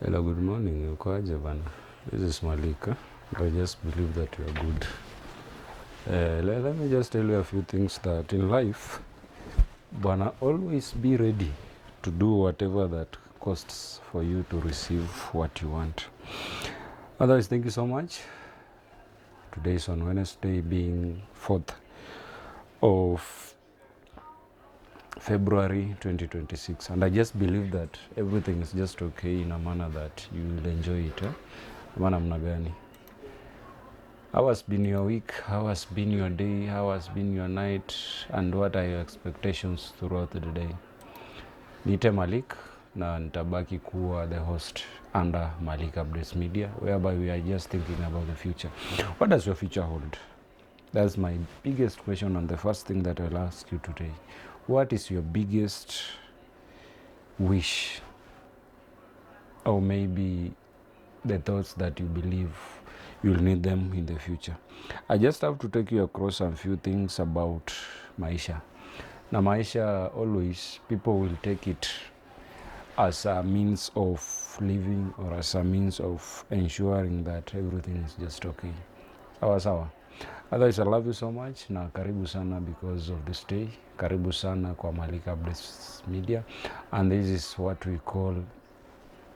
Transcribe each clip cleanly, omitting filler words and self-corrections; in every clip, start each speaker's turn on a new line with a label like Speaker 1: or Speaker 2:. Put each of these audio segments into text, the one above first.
Speaker 1: Hello, good morning. Ukoaje bana? This is Malika. I just believe that you are good. Let me just tell you a few things that in life, bana, always be ready to do whatever that costs for you to receive what you want. Otherwise, thank you so much. Today is on Wednesday, being 4th of February 2026, and I just believe that everything is just okay in a manner that you will enjoy it. Maana mna gani? How has been your week? How has been your day? How has been your night? And what are your expectations throughout the day? Niite Malik na nitabaki kuwa the host under Malik Updates Media, whereby we are just thinking about the future. What does your future hold? That's my biggest question, and the first thing that I'll ask you today. What is your biggest wish? Or maybe the thoughts that you believe you'll need them in the future. I just have to take you across a few things about maisha. Na maisha, always people will take it as a means of living or as a means of ensuring that everything is just okay. Sawa sawa. Otherwise, I love you so much na karibu sana because of this day. Karibu sana kwa Malik Updates Media, and this is what we call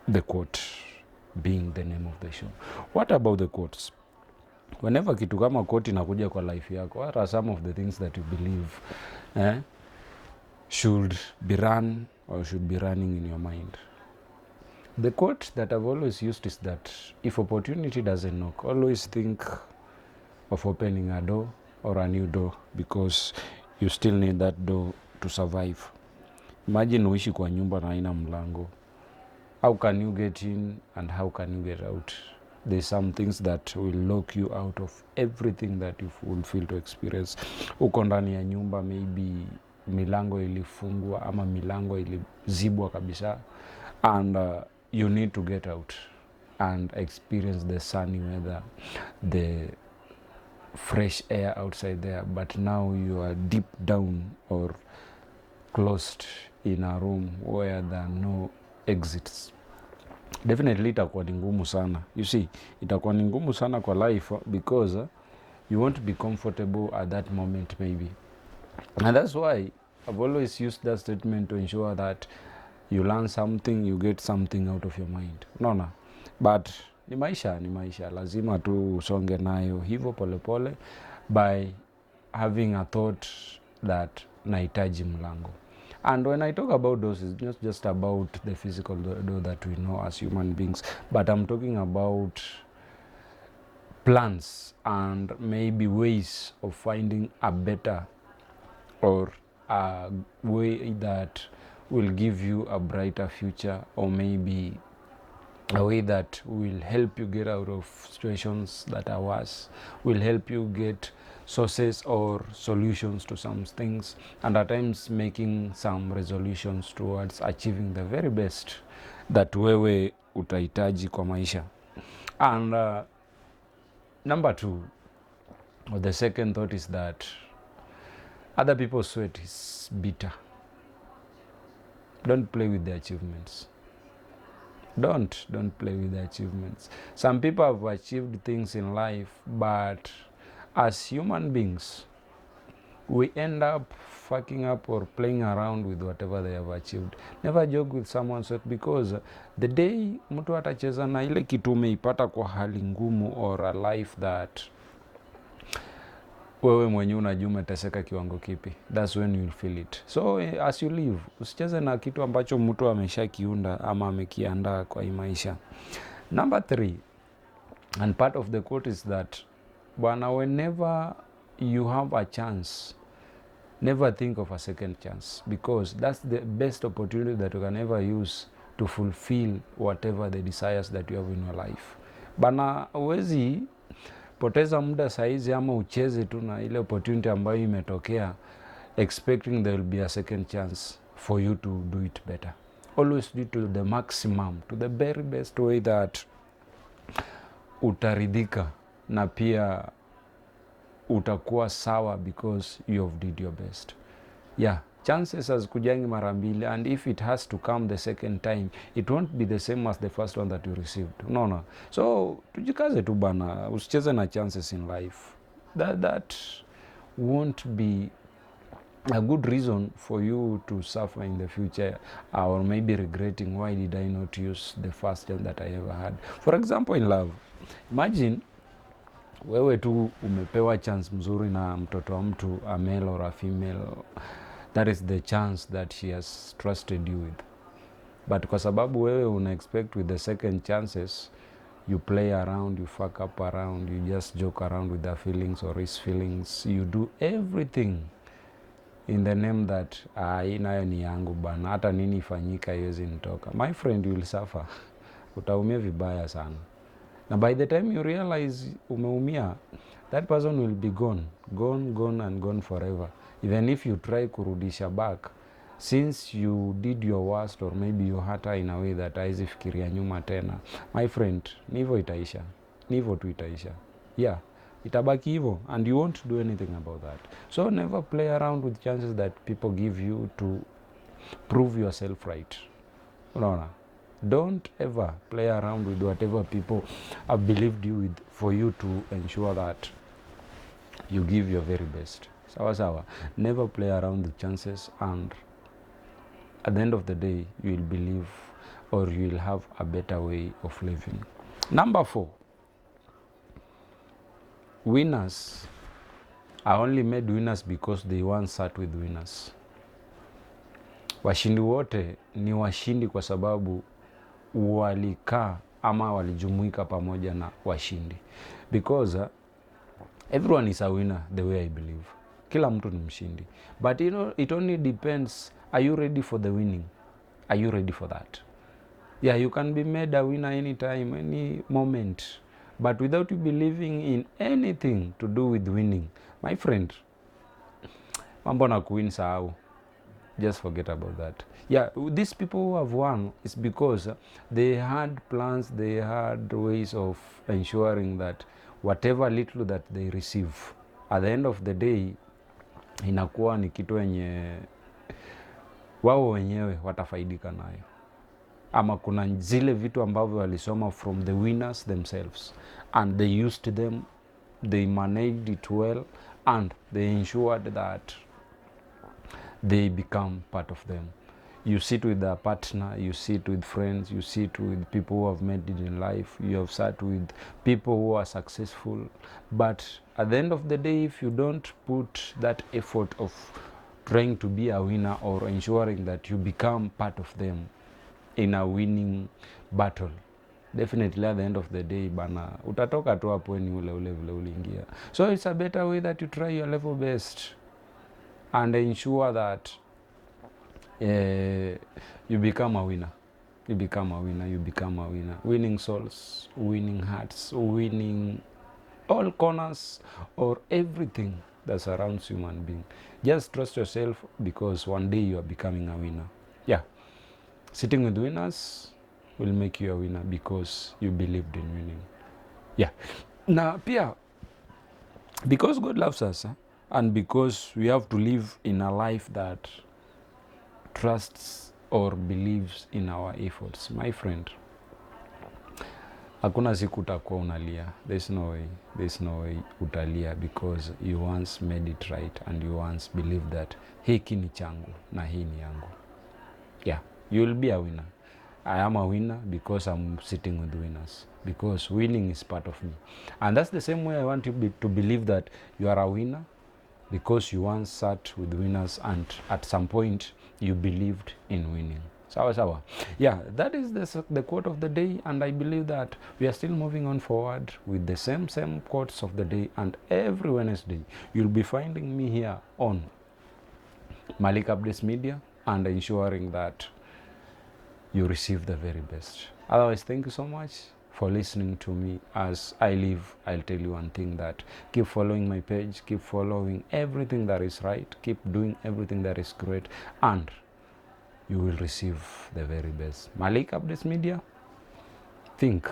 Speaker 1: the quote, being the name of the show. What about the quotes? Whenever kitu kama quote inakuja kwa life yako, what are some of the things that you believe should be run or should be running in your mind? The quote that I've always used is that if opportunity doesn't knock, always think of opening a door or a new door, because you still need that door to survive. Imagine uishi kwa nyumba na haina mlango. How can you get in and how can you get out? There's some things that will lock you out of everything that you will feel to experience. Uko ndani ya nyumba, maybe milango ilifungwa ama milango ilizibwa kabisa, and you need to get out and experience the sunny weather, the fresh air outside there, but now you are deep down or closed in a room where there are no exits. Definitely itakuwa ni ngumu sana. You see, itakuwa ni ngumu sana kwa life because you won't be comfortable at that moment maybe. And that's why I've always used that statement to ensure that you learn something, you get something out of your mind. Unaona? But ni maisha. Lazima tu usonge nayo hivyo polepole by having a thought that nahitaji mlango. And when I talk about those, it's not just about the physical door that we know as human beings, but I'm talking about plans and maybe ways of finding a better or a way that will give you a brighter future, or maybe a way that will help you get out of situations that are worse, will help you get sources or solutions to some things, and at times making some resolutions towards achieving the very best that wewe utahitaji kwa maisha. And number two, or the second thought, is that other people's sweat is bitter. Don't play with the achievements. Don't play with the achievements. Some people have achieved things in life, but as human beings, we end up fucking up or playing around with whatever they have achieved. Never joke with someone's sweat, because the day mtu atacheza na ile kitu umeipata kwa hali ngumu, or a life that wewe mwenyewe unajua umeteseka kiwango kipi, that's when you'll feel it. So as you live, usicheze na kitu ambacho mtu ameshakiunda ama amekiandaa kwa hii maisha. Number three, and part of the quote, is that bwana, whenever you have a chance, never think of a second chance, because that's the best opportunity that you can ever use to fulfill whatever the desires that you have in your life. Bana, uwezi poteza muda saizi ama ucheze tu na ile opportunity ambayo imetokea expecting there will be a second chance for you to do it better. Always do it to the maximum, to the very best way that utaridhika na pia utakuwa sawa, because you have did your best. Yeah, chances hazikujangi mara mbili, and if it has to come the second time it won't be the same as the first one that you received. Unaona? So tujikaze tu bana, usicheze na chances in life. That won't be a good reason for you to suffer in the future, or maybe regretting, why did I not use the first chance that I ever had. For example, in love, imagine wewe tu umepewa chance mzuri na mtoto wa mtu, a male or a female. That is the chance that she has trusted you with, but kwa sababu wewe una expect with the second chances, you play around, you fuck up around, you just joke around with their feelings or his feelings, you do everything in the name that nayo ni yangu bana, hata nini ifanyika iwezi nitoka. My friend, you will suffer. Utaumia vibaya sana, na by the time you realize umeumia, that person will be gone and gone forever. Even if you try kurudisha back, since you did your worst, or maybe you hurt her in a way that haizi fikiria nyuma tena, my friend, nivo itaisha, nivo tu itaisha. Yeah, itabaki hivo, and you won't do anything about that. So never play around with chances that people give you to prove yourself right. Unaona? Don't ever play around with whatever people have believed you with, for you to ensure that you give your very best. Sawa. Never play around with chances, and at the end of the day, you will believe, or you will have a better way of living. Number 4, winners are only made winners because they once sat with winners. Washindi wote ni washindi kwa sababu walikaa ama walijumuika pamoja na washindi. Because everyone is a winner the way I believe. Kila mtu ni mshindi. But you know, it only depends, are you ready for the winning? Are you ready for that? Yeah, you can be made a winner anytime, any moment. But without you believing in anything to do with winning, my friend, mambo na kuwin sahau. Just forget about that. Yeah, these people who have won is because they had plans, they had ways of ensuring that whatever little that they receive, at the end of the day, inakuwa ni kitu yenye wao wenyewe watafaidika nayo. Ama kuna zile vitu ambavyo walisoma from the winners themselves, and they used them, they managed it well, and they ensured that they become part of them. You sit with a partner, you sit with friends, you sit with people who have made it in life, you have sat with people who are successful. But at the end of the day, if you don't put that effort of trying to be a winner, or ensuring that you become part of them in a winning battle, definitely at the end of the day bana, utatoka tu hapo ni ule vile uliingia. So it's a better way that you try your level best and ensure that you become a winner. You become a winner. Winning souls, winning hearts, winning all corners, or everything that surrounds human being. Just trust yourself, because one day you are becoming a winner. Yeah, sitting with winners will make you a winner because you believed in winning. Yeah. Now, pia, because God loves us, and because we have to live in a life that trusts or believes in our efforts, my friend, hakuna siku utakuwa unalia. There's no way utalia, because you once made it right, and you once believed that hiki ni changu na hii ni yangu. Yeah, you will be a winner. I am a winner because I'm sitting with winners, because winning is part of me. And that's the same way I want you to believe that you are a winner, because you once sat with winners, and at some point you believed in winning. Sawa. Yeah, that is the quote of the day, and I believe that we are still moving on forward with the same quotes of the day, and every Wednesday you'll be finding me here on Malik Updates Media, and ensuring that you receive the very best. Otherwise, thank you so much for listening to me. As I leave, I'll tell you one thing, that keep following my page, keep following everything that is right, keep doing everything that is great, and you will receive the very best. Malik Updates Media, think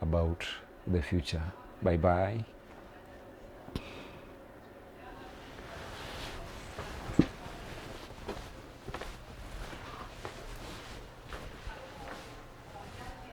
Speaker 1: about the future. Bye-bye.